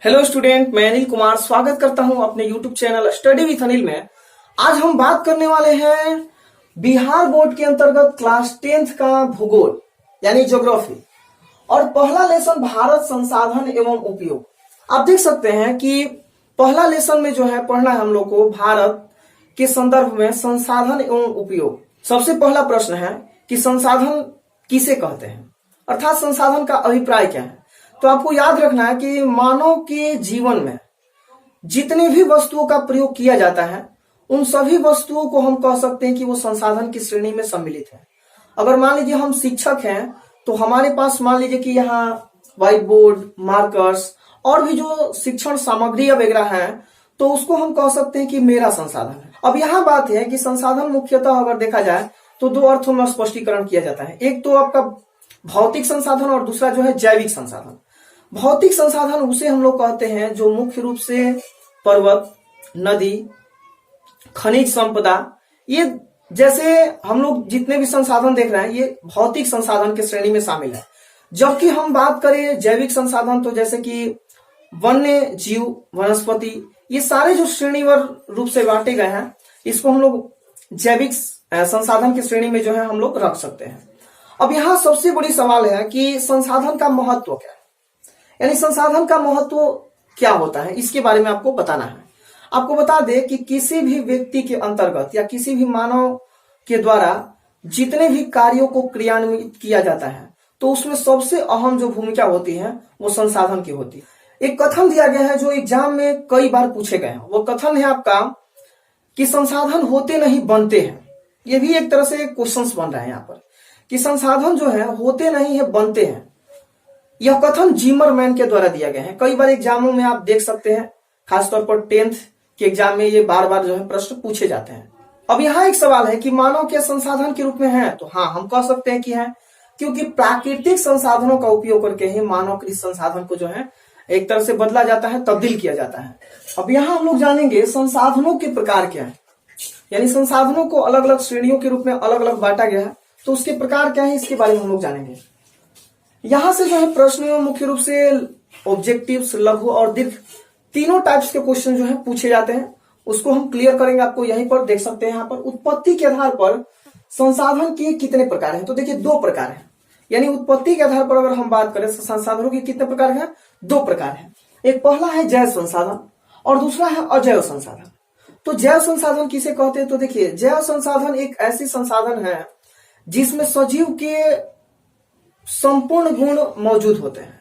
Hello student, मैं अनिल कुमार स्वागत करता हूं अपने YouTube channel study with Anil में। आज हम बात करने वाले हैं बिहार बोर्ड के अंतर्गत क्लास 10th का भूगोल यानी ज्योग्राफी और पहला लेसन भारत संसाधन एवं उपयोग। आप देख सकते हैं कि पहला लेसन में जो है पढ़ना है हम लोग को भारत के संदर्भ में संसाधन एवं उपयोग। सबसे पहला प्रश्न है कि संसाधन किसे कहते हैं, अर्थात संसाधन का अभिप्राय क्या है। तो आपको याद रखना है कि मानव के जीवन में जितनी भी वस्तुओं का प्रयोग किया जाता है उन सभी वस्तुओं को हम कह सकते हैं कि वो संसाधन की श्रेणी में सम्मिलित है। अगर मान लीजिए हम शिक्षक हैं तो हमारे पास मान लीजिए कि यहाँ व्हाइट बोर्ड, मार्कर्स और भी जो शिक्षण सामग्री वगैरह है तो उसको हम कह सकते हैं कि मेरा संसाधन है। अब यहाँ बात है कि संसाधन मुख्यतः अगर देखा जाए तो दो अर्थों में स्पष्टीकरण किया जाता है। एक तो आपका भौतिक संसाधन और दूसरा जो है जैविक संसाधन। भौतिक संसाधन उसे हम लोग कहते हैं जो मुख्य रूप से पर्वत, नदी, खनिज संपदा, ये जैसे हम लोग जितने भी संसाधन देख रहे हैं ये भौतिक संसाधन के श्रेणी में शामिल है। जबकि हम बात करें जैविक संसाधन तो जैसे कि वन्य जीव, वनस्पति, ये सारे जो श्रेणीवार रूप से बांटे गए हैं इसको हम लोग जैविक संसाधन की श्रेणी में जो है हम लोग रख सकते हैं। अब यहाँ सबसे बड़ी सवाल है कि संसाधन का महत्व क्या है, यानी संसाधन का महत्व क्या होता है, इसके बारे में आपको बताना है। आपको बता दें कि किसी भी व्यक्ति के अंतर्गत या किसी भी मानव के द्वारा जितने भी कार्यों को क्रियान्वित किया जाता है तो उसमें सबसे अहम जो भूमिका होती है वो संसाधन की होती है। एक कथन दिया गया है जो एग्जाम में कई बार पूछे गए हैं। वो कथन है आपका कि संसाधन होते नहीं बनते हैं। ये भी एक तरह से क्वेश्चन बन रहा है यहाँ पर कि संसाधन जो है होते नहीं है बनते हैं। यह कथन जिमरमैन के द्वारा दिया गया है। कई बार एग्जामों में आप देख सकते हैं, खासतौर पर 10th के एग्जाम में ये बार बार जो है प्रश्न पूछे जाते हैं। अब यहाँ एक सवाल है कि मानव के संसाधन के रूप में है, तो हाँ हम कह सकते हैं कि है, क्योंकि प्राकृतिक संसाधनों का उपयोग करके ही मानव कृत संसाधन को जो है एक तरह से बदला जाता है, तब्दील किया जाता है। अब यहाँ हम लोग जानेंगे संसाधनों के प्रकार क्या है, यानी संसाधनों को अलग अलग श्रेणियों के रूप में अलग अलग बांटा गया है तो उसके प्रकार क्या है इसके बारे में हम लोग जानेंगे। यहां से जो है प्रश्न में मुख्य रूप से ऑब्जेक्टिव्स, लघु और दीर्घ तीनों टाइप्स के क्वेश्चन जो है पूछे जाते हैं, उसको हम क्लियर करेंगे। आपको यहीं पर देख सकते हैं, यहाँ पर उत्पत्ति के आधार पर संसाधन के कितने प्रकार हैं, तो देखिए 2 प्रकार हैं। यानी उत्पत्ति के आधार पर अगर हम बात करें संसाधनों के कितने प्रकार हैं, 2 प्रकार हैं। एक पहला है जैव संसाधन और दूसरा है अजैव संसाधन। तो जैव संसाधन किसे कहते हैं, तो देखिए जैव संसाधन एक ऐसी संसाधन है जिसमें सजीव के संपूर्ण गुण मौजूद होते हैं,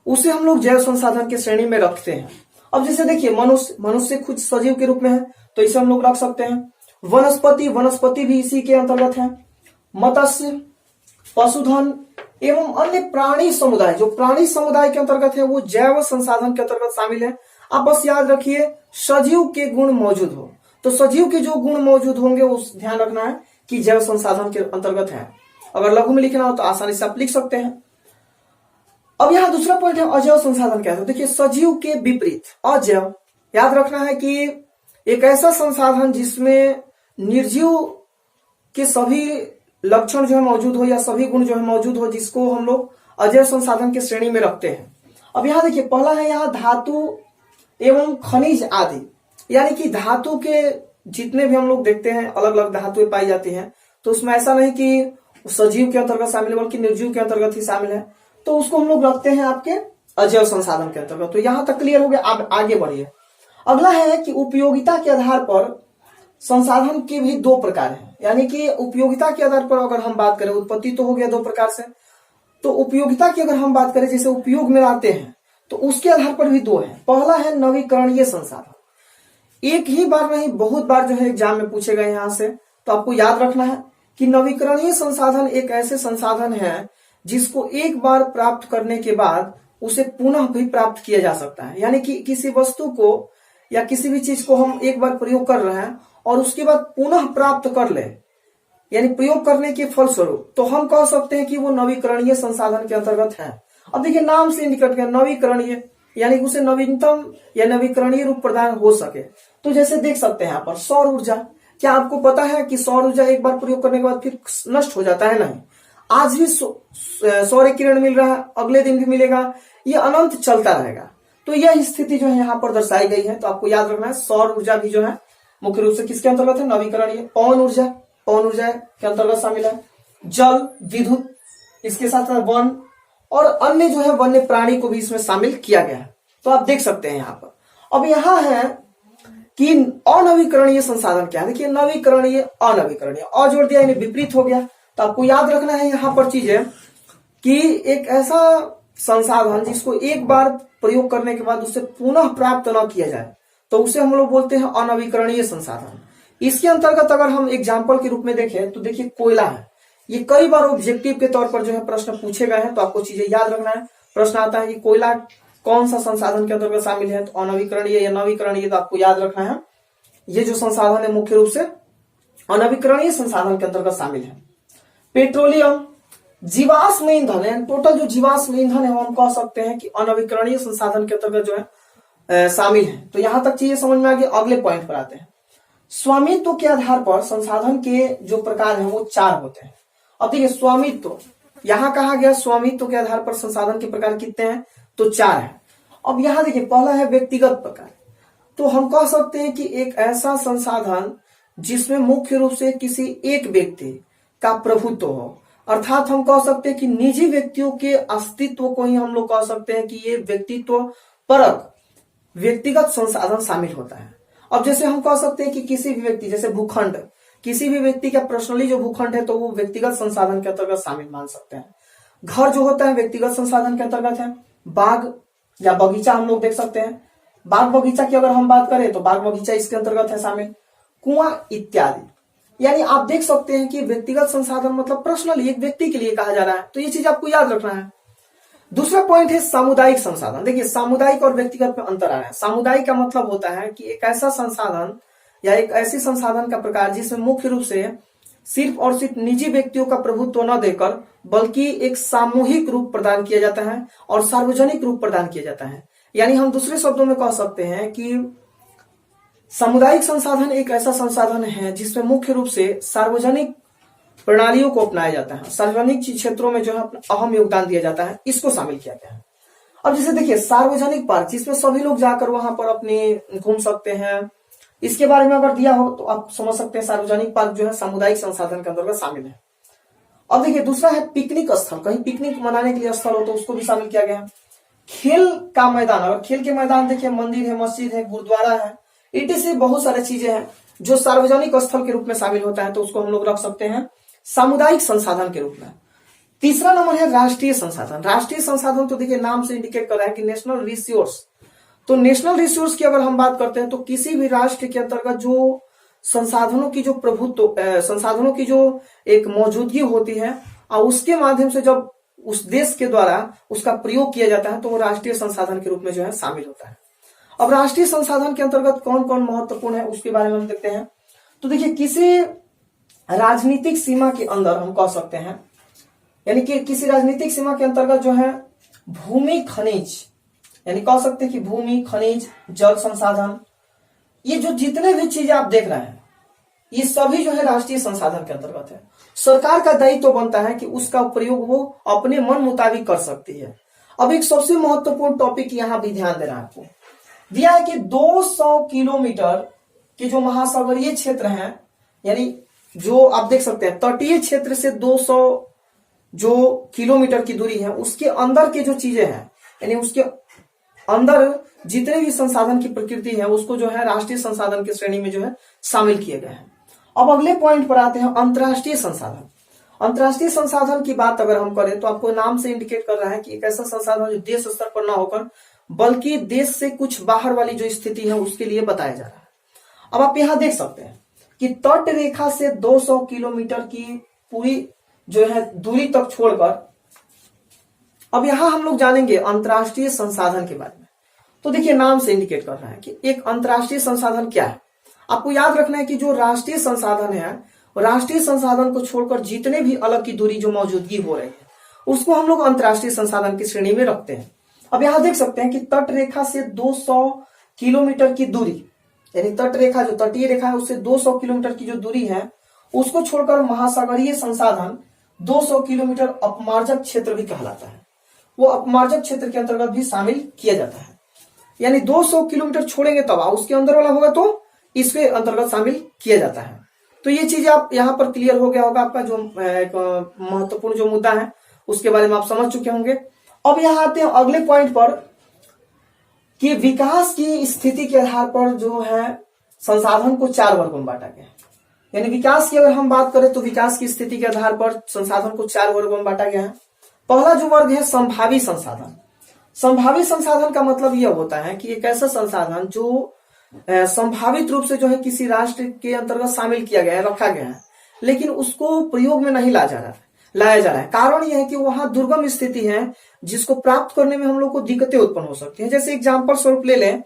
उसे हम लोग जैव संसाधन के श्रेणी में रखते हैं। अब जैसे देखिए मनुष्य खुद सजीव के रूप में है तो इसे हम लोग रख सकते हैं। वनस्पति भी इसी के अंतर्गत है। मत्स्य, पशुधन एवं अन्य प्राणी समुदाय, जो प्राणी समुदाय के अंतर्गत है वो जैव संसाधन के अंतर्गत शामिल है। आप बस याद रखिए सजीव के गुण मौजूद हो, तो सजीव के जो गुण मौजूद होंगे उस ध्यान रखना है कि जैव संसाधन के अंतर्गत है। अगर लघु में लिखना हो तो आसानी से आप लिख सकते हैं। अब यहाँ दूसरा पॉइंट है अजैव संसाधन क्या है। देखिए सजीव के विपरीत अजैव, याद रखना है कि एक ऐसा संसाधन जिसमें निर्जीव के सभी लक्षण जो है मौजूद हो या सभी गुण जो है मौजूद हो, जिसको हम लोग अजैव संसाधन के श्रेणी में रखते हैं। अब यहाँ देखिए पहला है यहाँ धातु एवं खनिज आदि, यानी कि धातु के जितने भी हम लोग देखते हैं अलग अलग धातुएं पाई जाती हैं, तो उसमें ऐसा नहीं कि सजीव के अंतर्गत शामिल है बल्कि निर्जीव के अंतर्गत ही शामिल है, तो उसको हम लोग रखते हैं आपके अजैव संसाधन के अंतर्गत। तो यहां तक क्लियर हो गया। आप आगे बढ़िए। अगला है कि उपयोगिता के आधार पर संसाधन के भी 2 प्रकार हैं, यानी कि उपयोगिता के आधार पर अगर हम बात करें, उत्पत्ति तो हो गया 2 प्रकार से, तो उपयोगिता की अगर हम बात करें जैसे उपयोग में लाते हैं तो उसके आधार पर भी 2 है। पहला है नवीकरणीय संसाधन। एक ही बार नहीं बहुत बार जो है एग्जाम में पूछे गए यहां से, तो आपको याद रखना है कि नवीकरणीय संसाधन एक ऐसे संसाधन है जिसको एक बार प्राप्त करने के बाद उसे पुनः भी प्राप्त किया जा सकता है। यानी कि किसी वस्तु को या किसी भी चीज को हम एक बार प्रयोग कर रहे हैं और उसके बाद पुनः प्राप्त कर ले, यानी प्रयोग करने के फलस्वरूप, तो हम कह सकते हैं कि वो नवीकरणीय संसाधन के अंतर्गत है। अब देखिए नाम से निकट गया नवीकरणीय, यानी उसे नवीनतम या नवीकरणीय रूप प्रदान हो सके। तो जैसे देख सकते हैं यहाँ पर सौर ऊर्जा, क्या आपको पता है कि सौर ऊर्जा एक बार प्रयोग करने के बाद फिर नष्ट हो जाता है? नहीं, आज भी सौर किरण मिल रहा है, अगले दिन भी मिलेगा, ये अनंत चलता रहेगा। तो यह स्थिति जो है यहाँ पर दर्शाई गई है। तो आपको याद रखना है सौर ऊर्जा भी जो है मुख्य रूप से किसके अंतर्गत है, नवीकरणीय। पवन ऊर्जा के अंतर्गत शामिल है। जल, विद्युत, इसके साथ साथ वन और अन्य जो है वन्य प्राणी को भी इसमें शामिल किया गया है। तो आप देख सकते हैं यहाँ पर। अब यहाँ है कि अनवीकरणीय संसाधन क्या है। देखिए नवीकरणीय, अनवीकरणीय, जोड़ दिया यानी विपरीत हो गया। तो आपको याद रखना है यहाँ पर चीजें कि एक ऐसा संसाधन जिसको एक बार प्रयोग करने के बाद उससे पुनः प्राप्त न किया जाए तो उसे हम लोग बोलते हैं अनवीकरणीय संसाधन। इसके अंतर्गत अगर हम एग्जाम्पल के रूप में देखें तो देखिए कोयला है। ये कई बार ऑब्जेक्टिव के तौर पर जो है प्रश्न पूछे गए हैं। तो आपको चीजें याद रखना है। प्रश्न आता है कि कोयला कौन सा संसाधन के अंतर्गत शामिल है, तो अनवीकरणीय या नवीकरणीय। तो आपको याद रखना है ये जो संसाधन है मुख्य रूप से अनवीकरणीय संसाधन के अंतर्गत शामिल है। पेट्रोलियम, जीवाश्म ईंधन है, टोटल जो जीवाश्म ईंधन है वो हम कह सकते हैं कि अनवीकरणीय संसाधन के अंतर्गत जो है शामिल है। तो यहां तक चीजें समझ में आ गई। अगले पॉइंट पर आते हैं। स्वामित्व के आधार पर संसाधन के जो प्रकार है वो 4 होते हैं। अब देखिए स्वामित्व यहां कहा गया, स्वामित्व के आधार पर संसाधन के प्रकार कितने हैं, तो 4 है। अब यहां देखिए पहला है व्यक्तिगत प्रकार। तो हम कह सकते हैं कि एक ऐसा संसाधन जिसमें मुख्य रूप से किसी एक व्यक्ति का प्रभुत्व हो, अर्थात हम कह सकते हैं कि निजी व्यक्तियों के अस्तित्व को ही हम लोग कह सकते हैं कि ये व्यक्तित्व परक व्यक्तिगत संसाधन शामिल होता है। अब जैसे हम कह सकते हैं कि किसी भी व्यक्ति, जैसे भूखंड, किसी भी व्यक्ति का पर्सनली जो भूखंड है तो वो व्यक्तिगत संसाधन के अंतर्गत शामिल मान सकते हैं। घर जो होता है व्यक्तिगत संसाधन के अंतर्गत है। बाग या बगीचा हम लोग देख सकते हैं। बाग बगीचा की अगर हम बात करें तो बाग बगीचा इसके अंतर्गत है शामिल। कुआं इत्यादि, यानी आप देख सकते हैं कि व्यक्तिगत संसाधन मतलब पर्सनली एक व्यक्ति के लिए कहा जा रहा है। तो ये चीज आपको याद रखना है। दूसरा पॉइंट है सामुदायिक संसाधन। देखिए सामुदायिक और व्यक्तिगत में अंतर आ रहा है। सामुदायिक का मतलब होता है कि एक ऐसा संसाधन या एक ऐसी संसाधन का प्रकार जिसमें मुख्य रूप से सिर्फ और सिर्फ निजी व्यक्तियों का प्रभुत्व न देकर बल्कि एक सामूहिक रूप प्रदान किया जाता है और सार्वजनिक रूप प्रदान किया जाता है। यानी हम दूसरे शब्दों में कह सकते हैं कि सामुदायिक संसाधन एक ऐसा संसाधन है जिसमें मुख्य रूप से सार्वजनिक प्रणालियों को अपनाया जाता है, सार्वजनिक क्षेत्रों में जो है अहम योगदान दिया जाता है, इसको शामिल किया गया है। अब जैसे देखिए सार्वजनिक पार्क जिसमें सभी लोग जाकर वहां पर अपने घूम सकते हैं, इसके बारे में अगर दिया हो तो आप समझ सकते हैं सार्वजनिक पार्क जो है सामुदायिक संसाधन के अंतर्गत शामिल है। अब देखिए दूसरा है पिकनिक स्थल। कहीं पिकनिक मनाने के लिए स्थल हो तो उसको भी शामिल किया गया है। खेल का मैदान, अगर खेल के मैदान देखिए मंदिर है, मस्जिद है, गुरुद्वारा है, इत्यादि बहुत सारी चीजें हैं जो सार्वजनिक स्थल के रूप में शामिल होता है, तो उसको हम लोग रख सकते हैं सामुदायिक संसाधन के रूप में। तीसरा नंबर है राष्ट्रीय संसाधन। राष्ट्रीय संसाधन तो देखिए नाम से इंडिकेट कर रहा है कि नेशनल रिसोर्स। तो नेशनल रिसोर्स की अगर हम बात करते हैं तो किसी भी राष्ट्र के अंतर्गत जो संसाधनों की जो प्रभुत्व, संसाधनों की जो एक मौजूदगी होती है और उसके माध्यम से जब उस देश के द्वारा उसका प्रयोग किया जाता है तो वो राष्ट्रीय संसाधन के रूप में जो है शामिल होता है। अब राष्ट्रीय संसाधन के अंतर्गत कौन कौन महत्वपूर्ण है उसके बारे में हम देखते हैं। तो देखिए किसी राजनीतिक सीमा के अंदर हम कह सकते हैं, यानी कि किसी राजनीतिक सीमा के अंतर्गत जो है भूमि खनिज, यानी कह सकते हैं कि भूमि खनिज, जल संसाधन, ये जो जितने भी चीजें आप देख रहे हैं ये सभी जो है राष्ट्रीय संसाधन के अंतर्गत है। सरकार का दायित्व तो बनता है कि उसका प्रयोग वो अपने मन मुताबिक कर सकती है। अब एक सबसे महत्वपूर्ण टॉपिक यहां भी ध्यान देना है आपको, दिया है कि 200 किलोमीटर के जो महासागरीय क्षेत्र हैं, यानी जो आप देख सकते हैं तटीय क्षेत्र से 200 जो किलोमीटर की दूरी है उसके अंदर के जो चीजें हैं, यानी उसके अंदर जितने भी संसाधन की प्रकृति है उसको जो है राष्ट्रीय संसाधन की श्रेणी में जो है शामिल किए गए हैं। अब अगले पॉइंट पर आते हैं अंतर्राष्ट्रीय संसाधन। अंतर्राष्ट्रीय संसाधन की बात अगर हम करें तो आपको नाम से इंडिकेट कर रहा है कि एक ऐसा संसाधन जो देश स्तर पर ना होकर बल्कि देश से कुछ बाहर वाली जो स्थिति है उसके लिए बताया जा रहा है। अब आप यहां देख सकते हैं कि तट रेखा से 200 किलोमीटर की पूरी जो है दूरी तक छोड़कर, अब यहां हम लोग जानेंगे अंतर्राष्ट्रीय संसाधन के बारे में। तो देखिए नाम से इंडिकेट कर रहा है कि एक अंतर्राष्ट्रीय संसाधन क्या है। आपको याद रखना है कि जो राष्ट्रीय संसाधन है, राष्ट्रीय संसाधन को छोड़कर जितने भी अलग की दूरी जो मौजूदगी हो रही है उसको हम लोग अंतर्राष्ट्रीय संसाधन की श्रेणी में रखते हैं। अब यहां देख सकते हैं कि तट रेखा से 200 किलोमीटर की दूरी, यानी तट रेखा जो तटीय रेखा है उससे 200 किलोमीटर की जो दूरी है उसको छोड़कर महासागरीय संसाधन 200 किलोमीटर अपमार्जक क्षेत्र भी कहलाता है, वो अपमार्जक क्षेत्र के अंतर्गत भी शामिल किया जाता है। यानी 200 किलोमीटर छोड़ेंगे तब उसके अंदर वाला होगा तो इसके अंतर्गत शामिल किया जाता है। तो ये चीजें आप यहाँ पर क्लियर हो गया होगा, आपका जो महत्वपूर्ण जो मुद्दा है उसके बारे में आप समझ चुके होंगे। अब यहाँ आते हैं अगले पॉइंट पर कि विकास की स्थिति के आधार पर जो है संसाधन को 4 वर्गों में बांटा गया है। यानी विकास की अगर हम बात करें तो विकास की स्थिति के आधार पर संसाधन को 4 वर्गों में बांटा गया है। पहला जो वर्ग है संभावी संसाधन। संभावी संसाधन का मतलब यह होता है कि एक ऐसा संसाधन जो संभावित रूप से जो है किसी राष्ट्र के अंतर्गत शामिल किया गया है, रखा गया है, लेकिन उसको प्रयोग में नहीं लाया जा रहा है। कारण यह है कि वहां दुर्गम स्थिति है जिसको प्राप्त करने में हम लोग को दिक्कतें उत्पन्न हो सकती हैं। जैसे एग्जाम्पल स्वरूप ले लें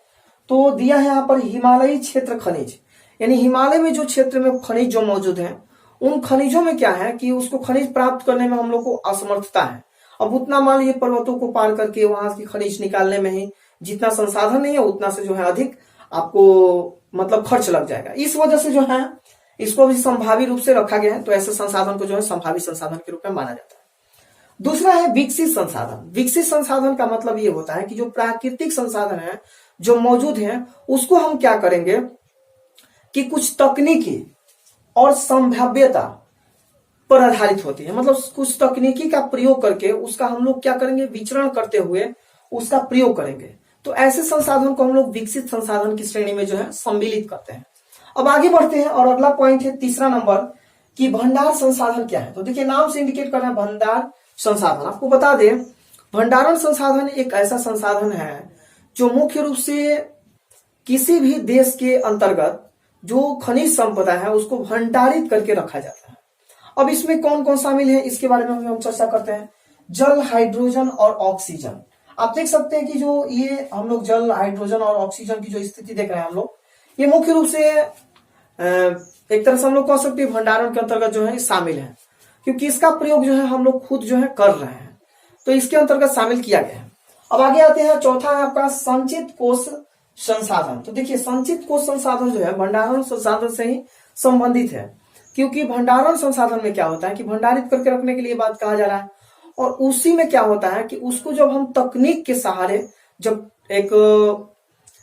तो दिया है यहाँ पर हिमालयी क्षेत्र खनिज, यानी हिमालय में जो क्षेत्र में खनिज जो मौजूद है उन खनिजों में क्या है कि उसको खनिज प्राप्त करने में हम लोग को असमर्थता है। अब उतना मान लीजिए पर्वतों को पार करके वहां की खनिज निकालने में ही जितना संसाधन नहीं है उतना से जो है अधिक आपको मतलब खर्च लग जाएगा। इस वजह से जो है इसको भी संभावी रूप से रखा गया है। तो ऐसे संसाधन को जो है संभावी संसाधन के रूप में माना जाता है। दूसरा है विकसित संसाधन। विकसित संसाधन का मतलब ये होता है कि जो प्राकृतिक संसाधन है जो मौजूद है उसको हम क्या करेंगे कि कुछ तकनीकी और संभाव्यता पर आधारित होती है। मतलब कुछ तकनीकी का प्रयोग करके उसका हम लोग क्या करेंगे, विचरण करते हुए उसका प्रयोग करेंगे। तो ऐसे संसाधन को हम लोग विकसित संसाधन की श्रेणी में जो है सम्मिलित करते हैं। अब आगे बढ़ते हैं और अगला पॉइंट है तीसरा नंबर कि भंडार संसाधन क्या है। तो देखिए नाम से इंडिकेट कर रहा है भंडार संसाधन। आपको बता दें भंडारण संसाधन एक ऐसा संसाधन है जो मुख्य रूप से किसी भी देश के अंतर्गत जो खनिज संपदा है उसको भंडारित करके रखा जाता है। अब इसमें कौन कौन शामिल है इसके बारे में हम चर्चा करते हैं। जल, हाइड्रोजन और ऑक्सीजन। आप देख सकते हैं कि जो ये हम लोग जल, हाइड्रोजन और ऑक्सीजन की जो स्थिति देख रहे हैं हम लोग, ये मुख्य रूप से एक तरह से हम लोग कह सकते हैं भंडारण के अंतर्गत जो है शामिल है, क्योंकि इसका प्रयोग जो है हम लोग खुद जो है कर रहे हैं, तो इसके अंतर्गत शामिल किया गया है। अब आगे आते हैं, चौथा है आपका संचित कोष संसाधन। तो देखिए संचित कोष संसाधन जो है भंडारण संसाधन से ही संबंधित है, क्योंकि भंडारण संसाधन में क्या होता है कि भंडारित करके रखने के लिए बात कहा जा रहा है, और उसी में क्या होता है कि उसको जब हम तकनीक के सहारे जब एक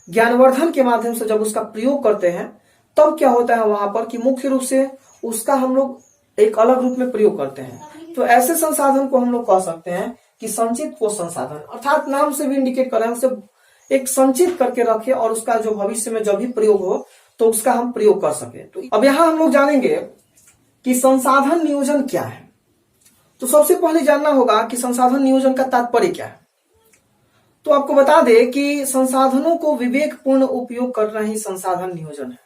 ज्ञानवर्धन के माध्यम से जब उसका प्रयोग करते हैं तब क्या होता है वहां पर कि मुख्य रूप से उसका हम लोग एक अलग रूप में प्रयोग करते हैं। तो ऐसे संसाधन को हम लोग कह सकते हैं कि संचित कोष संसाधन, अर्थात नाम से भी इंडिकेट कर रहे हैं उसे एक संचित करके रखे और उसका जो भविष्य में जब भी प्रयोग हो तो उसका हम प्रयोग कर सके। तो अब यहां हम लोग जानेंगे कि संसाधन नियोजन क्या है। तो सबसे पहले जानना होगा कि संसाधन नियोजन का तात्पर्य क्या है। तो आपको बता दें कि संसाधनों को विवेकपूर्ण उपयोग करना ही संसाधन नियोजन है।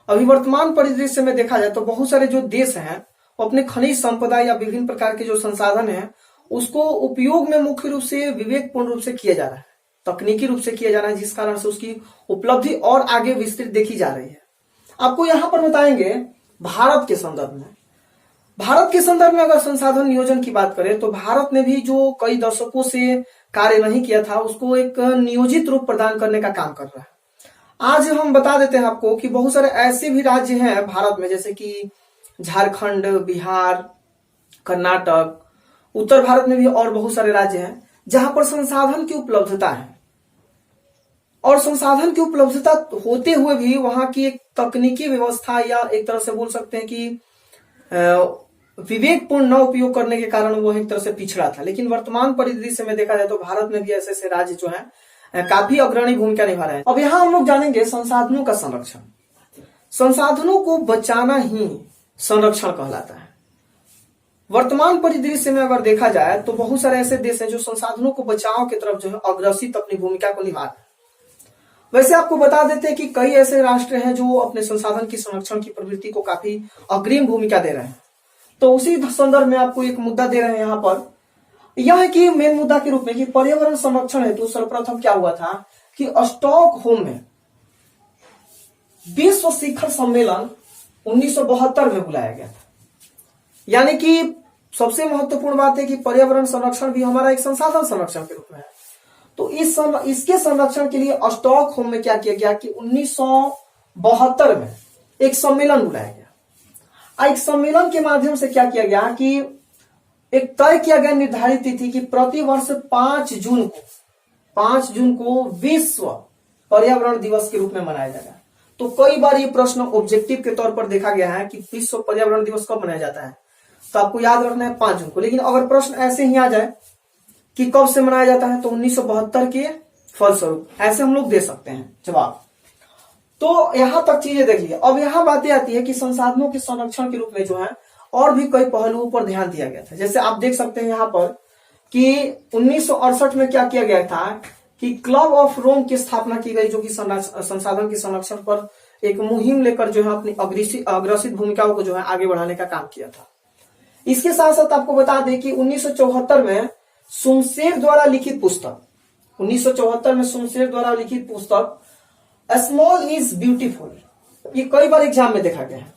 अभी वर्तमान परिदृश्य में देखा जाए तो बहुत सारे जो देश हैं वो अपने खनिज संपदा या विभिन्न प्रकार के जो संसाधन हैं उसको उपयोग में मुख्य रूप से विवेकपूर्ण रूप से किया जा रहा है, तकनीकी रूप से किया जा रहा है, जिस कारण से उसकी उपलब्धि और आगे विस्तृत देखी जा रही है। आपको यहां पर बताएंगे भारत के संदर्भ में। भारत के संदर्भ में अगर संसाधन नियोजन की बात करें तो भारत ने भी जो कई दशकों से कार्य नहीं किया था उसको एक नियोजित रूप प्रदान करने का काम कर रहा है। आज हम बता देते हैं आपको कि बहुत सारे ऐसे भी राज्य हैं भारत में, जैसे कि झारखंड, बिहार, कर्नाटक, उत्तर भारत में भी और बहुत सारे राज्य हैं जहां पर संसाधन की उपलब्धता है, और संसाधन की उपलब्धता होते हुए भी वहां की एक तकनीकी व्यवस्था या एक तरह से बोल सकते हैं कि विवेकपूर्ण न उपयोग करने के कारण वो एक तरह से पिछड़ा था। लेकिन वर्तमान परिदृश्य में देखा जाए तो भारत में भी ऐसे ऐसे राज्य जो है काफी अग्रणी भूमिका निभा रहे हैं। अब यहाँ हम लोग जानेंगे संसाधनों का संरक्षण। संसाधनों को बचाना ही संरक्षण कहलाता है। वर्तमान परिदृश्य में अगर देखा जाए तो बहुत सारे ऐसे देश हैं जो संसाधनों को बचाव की तरफ जो है अग्रसित अपनी भूमिका को निभा रहे हैं। वैसे आपको बता देते हैं कि कई ऐसे राष्ट्र हैं जो अपने संसाधन की संरक्षण की प्रवृत्ति को काफी अग्रिम भूमिका दे रहे हैं। तो उसी संदर्भ में आपको एक मुद्दा दे रहे हैं यहाँ पर, यह है कि मेन मुद्दा के रूप में कि पर्यावरण संरक्षण हेतु सर्वप्रथम क्या हुआ था कि स्टॉकहोम में विश्व शिखर सम्मेलन 1972 में बुलाया गया था। यानी कि सबसे महत्वपूर्ण बात है कि पर्यावरण संरक्षण भी हमारा एक संसाधन संरक्षण के रूप में है। तो इसके संरक्षण के लिए स्टॉकहोम में क्या किया गया कि 1972 में एक सम्मेलन बुलाया गया। एक सम्मेलन के माध्यम से क्या किया गया कि एक तय किया गया निर्धारित तिथि कि प्रति वर्ष 5 जून को 5 जून को विश्व पर्यावरण दिवस के रूप में मनाया जाएगा। तो कई बार ये प्रश्न ऑब्जेक्टिव के तौर पर देखा गया है कि विश्व पर्यावरण दिवस कब मनाया जाता है, तो आपको याद रखना है 5 जून को। लेकिन अगर प्रश्न ऐसे ही आ जाए कि कब से मनाया जाता है, तो 1972 के फलस्वरूप, ऐसे हम लोग दे सकते हैं जवाब। तो यहां तक चीजें देख लिया। अब यहां बातें आती है कि संसाधनों के संरक्षण के रूप में जो है और भी कई पहलुओं पर ध्यान दिया गया था। जैसे आप देख सकते हैं यहाँ पर कि 1968 में क्या किया गया था कि क्लब ऑफ रोम की स्थापना की गई, जो कि संसाधन के संरक्षण पर एक मुहिम लेकर जो है अपनी अग्रसित भूमिकाओं को जो है आगे बढ़ाने का काम किया था। इसके साथ साथ आपको बता दें कि 1974 में सुमशेर द्वारा लिखित पुस्तक, 1974 में सुमशेर द्वारा लिखित पुस्तक स्मॉल इज ब्यूटीफुल, ये कई बार एग्जाम में देखा गया है।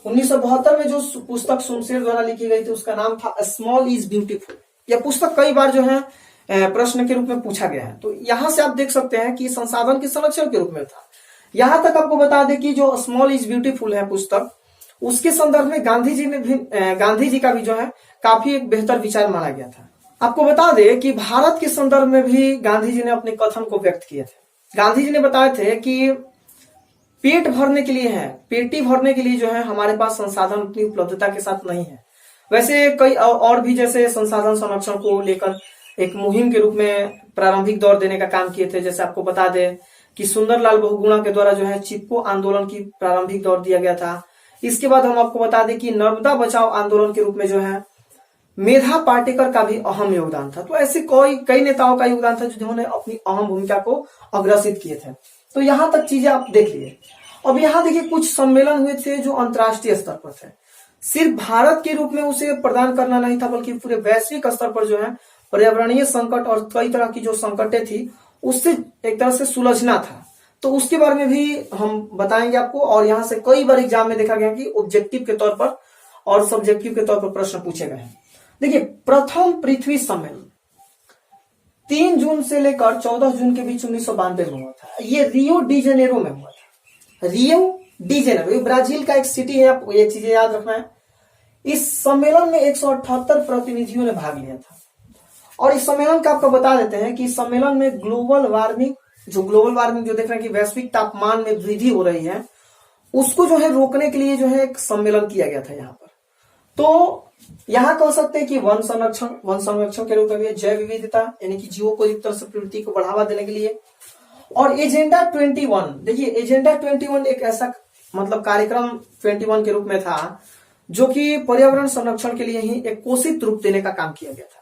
1972 में जो पुस्तक सुमशेर द्वारा लिखी गई थी उसका नाम था स्मॉल इज ब्यूटीफुल। यह पुस्तक कई बार जो है प्रश्न के रूप में पूछा गया है। तो यहां से आप देख सकते हैं कि संसाधन के संरक्षण के रूप में था। यहां तक आपको बता दें कि जो स्मॉल इज ब्यूटीफुल है पुस्तक, उसके संदर्भ में गांधी जी का भी जो है काफी एक बेहतर विचार माना गया था। आपको बता दें कि भारत के संदर्भ में भी गांधी जी ने अपने कथन को व्यक्त किए थे। गांधी जी ने बताए थे कि पेट भरने के लिए है, पेटी भरने के लिए जो है हमारे पास संसाधन उतनी उपलब्धता के साथ नहीं है। वैसे कई और भी जैसे संसाधन संरक्षण को लेकर एक मुहिम के रूप में प्रारंभिक दौर देने का काम किए थे। जैसे आपको बता दें कि सुंदरलाल बहुगुणा के द्वारा जो है चिपको आंदोलन की प्रारंभिक दौर दिया गया था। इसके बाद हम आपको बता दें कि नर्मदा बचाओ आंदोलन के रूप में जो है मेधा पाटेकर का भी अहम योगदान था। तो ऐसे कई नेताओं का योगदान था जिन्होंने अपनी अहम भूमिका को अग्रसित किए थे। तो यहां तक चीजें आप देख लिए। अब यहां देखिए कुछ सम्मेलन हुए थे जो अंतर्राष्ट्रीय स्तर पर थे। सिर्फ भारत के रूप में उसे प्रदान करना नहीं था, बल्कि पूरे वैश्विक स्तर पर जो है पर्यावरणीय संकट और कई तरह की जो संकटें थी उससे एक तरह से सुलझना था। तो उसके बारे में भी हम बताएंगे आपको। और यहां से कई बार एग्जाम में देखा गया कि ऑब्जेक्टिव के तौर पर और सब्जेक्टिव के तौर पर प्रश्न पूछे गए हैं। देखिए, प्रथम पृथ्वी सम्मेलन 3 जून से लेकर 14 जून के बीच 1992 में हुआ था। ये रियो डी जेनेरो में हुआ था। रियो डी जेनेरो, ये ब्राजील का एक सिटी है, आपको ये चीजें याद रखना है। इस सम्मेलन में 178 प्रतिनिधियों ने भाग लिया था। और इस सम्मेलन का आपको बता देते हैं कि इस सम्मेलन में ग्लोबल वार्मिंग जो देख रहे हैं कि वैश्विक तापमान में वृद्धि हो रही है, उसको जो है रोकने के लिए जो है एक सम्मेलन किया गया था यहाँ पर। तो यहां कह सकते हैं कि वन संरक्षण के रूप में जैव विविधता यानी कि जीवों को एक तरह से प्रवृत्ति को बढ़ावा देने के लिए। और एजेंडा 21, देखिए एजेंडा 21 एक ऐसा मतलब कार्यक्रम 21 के रूप में था जो कि पर्यावरण संरक्षण के लिए ही एक कोशित रूप देने का काम किया गया था।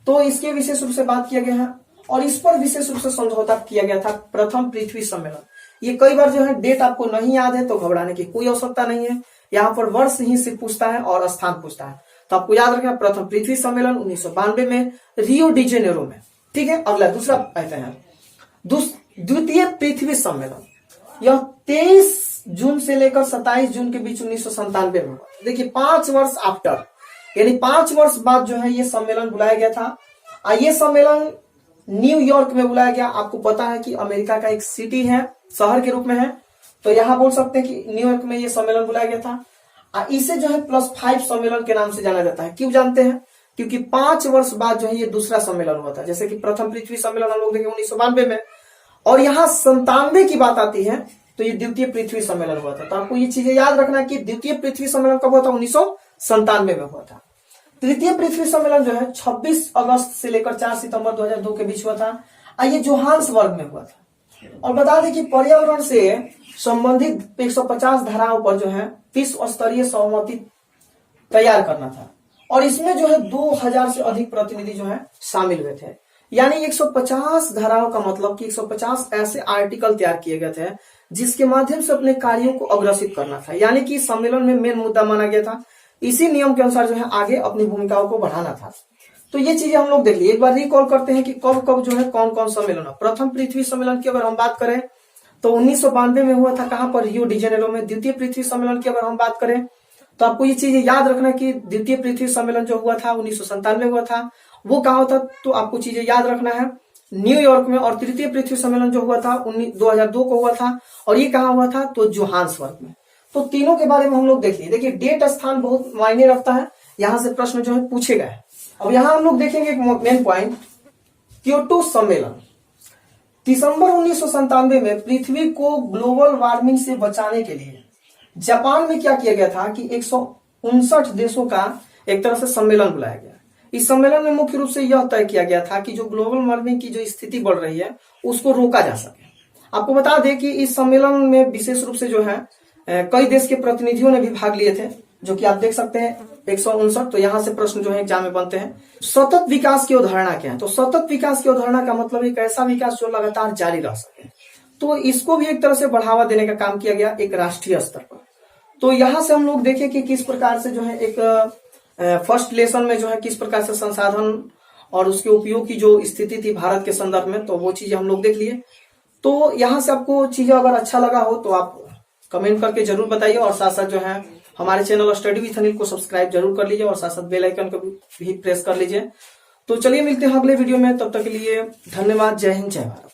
तो इसके विशेष रूप से बात किया गया है और इस पर विशेष रूप से समझौता किया गया था प्रथम पृथ्वी सम्मेलन। ये कई बार जो है डेट आपको नहीं याद है तो घबराने की कोई आवश्यकता नहीं है। यहाँ पर वर्ष ही सिर्फ पूछता है और स्थान पूछता है। तो आपको याद रखना प्रथम पृथ्वी सम्मेलन 1992 में रियो डी जेनेरो में। ठीक है, अगला दूसरा कहते हैं द्वितीय पृथ्वी सम्मेलन। यह 23 जून से लेकर 27 जून के बीच 1997 में हुआ। देखिए 5 वर्ष आफ्टर, यानी 5 वर्ष बाद जो है ये सम्मेलन बुलाया गया था। ये सम्मेलन न्यूयॉर्क में बुलाया गया। आपको पता है कि अमेरिका का एक सिटी है, शहर के रूप में है, तो यहां बोल सकते हैं कि न्यूयॉर्क में ये सम्मेलन बुलाया गया था। इसे जो है +5 सम्मेलन के नाम से जाना जाता है। क्यों जानते हैं? क्योंकि 5 वर्ष बाद जो है ये दूसरा सम्मेलन हुआ था। जैसे कि प्रथम पृथ्वी सम्मेलन हम लोग देखेंगे 1992 में, और यहाँ 97 की बात आती है तो ये द्वितीय पृथ्वी सम्मेलन हुआ था। तो आपको ये चीजें याद रखना कि द्वितीय पृथ्वी सम्मेलन कब हुआ था? 1997 में हुआ था। तृतीय पृथ्वी सम्मेलन जो है 26 अगस्त से लेकर 4 सितंबर 2002 के बीच हुआ था। ये जोहान्सबर्ग में हुआ था। और बता दें कि पर्यावरण से संबंधित 150 धाराओं पर जो है विश्व स्तरीय सहमति तैयार करना था। और इसमें जो है 2000 से अधिक प्रतिनिधि जो है शामिल हुए थे। यानी 150 धाराओं का मतलब कि 150 ऐसे आर्टिकल तैयार किए गए थे जिसके माध्यम से अपने कार्यों को अग्रसित करना था। यानी कि सम्मेलन में मेन मुद्दा माना गया था इसी नियम के अनुसार जो है आगे अपनी भूमिकाओं को बढ़ाना था। तो ये चीजें हम लोग देख लिए। एक बार रिकॉल करते हैं कि कब कब जो है कौन कौन सम्मेलन। प्रथम पृथ्वी सम्मेलन की अगर हम बात करें तो 1992 में हुआ था। कहां पर? रियो डी जेनेरो में। द्वितीय पृथ्वी सम्मेलन की अगर हम बात करें तो आपको ये चीजें याद रखना कि द्वितीय पृथ्वी सम्मेलन जो हुआ था 1997 हुआ था, वो कहां होता, तो आपको चीजें याद रखना है न्यूयॉर्क में। और तृतीय पृथ्वी सम्मेलन जो हुआ था 2002 को हुआ था, और ये कहां हुआ था? तो जोहान्सबर्ग में। तो तीनों के बारे में हम लोग देख लिए। देखिए डेट स्थान बहुत मायने रखता है, यहां से प्रश्न जो है पूछे गए। अब यहां हम लोग देखेंगे एक मेन पॉइंट, क्योटो सम्मेलन। दिसंबर 1997 में पृथ्वी को ग्लोबल वार्मिंग से बचाने के लिए जापान में क्या किया गया था कि 159 देशों का एक तरह से सम्मेलन बुलाया गया। इस सम्मेलन में मुख्य रूप से यह तय किया गया था कि जो ग्लोबल वार्मिंग की जो स्थिति बढ़ रही है उसको रोका जा सके। आपको बता दें कि इस सम्मेलन में विशेष रूप से जो है कई देश के प्रतिनिधियों ने भी भाग लिए थे, जो कि आप देख सकते हैं 159। तो यहां से प्रश्न जो है एग्जाम में बनते हैं। सतत विकास की अवधारणा क्या है? तो सतत विकास की अवधारणा का मतलब एक ऐसा विकास जो लगातार जारी रह सके। तो इसको भी एक तरह से बढ़ावा देने का काम किया गया एक राष्ट्रीय स्तर पर। तो यहां से हम लोग देखें कि किस प्रकार से जो है एक फर्स्ट लेसन में जो है किस प्रकार से संसाधन और उसके उपयोग की जो स्थिति थी भारत के संदर्भ में, तो वो चीजें हम लोग देख लिए। तो यहाँ से आपको चीजें अगर अच्छा लगा हो तो आप कमेंट करके जरूर बताइए, और साथ साथ जो है हमारे चैनल स्टडी विथ अनिल को सब्सक्राइब जरूर कर लीजिए और साथ साथ बेल आइकन को भी प्रेस कर लीजिए। तो चलिए मिलते हैं अगले वीडियो में, तब तक के लिए धन्यवाद। जय हिंद, जय भारत।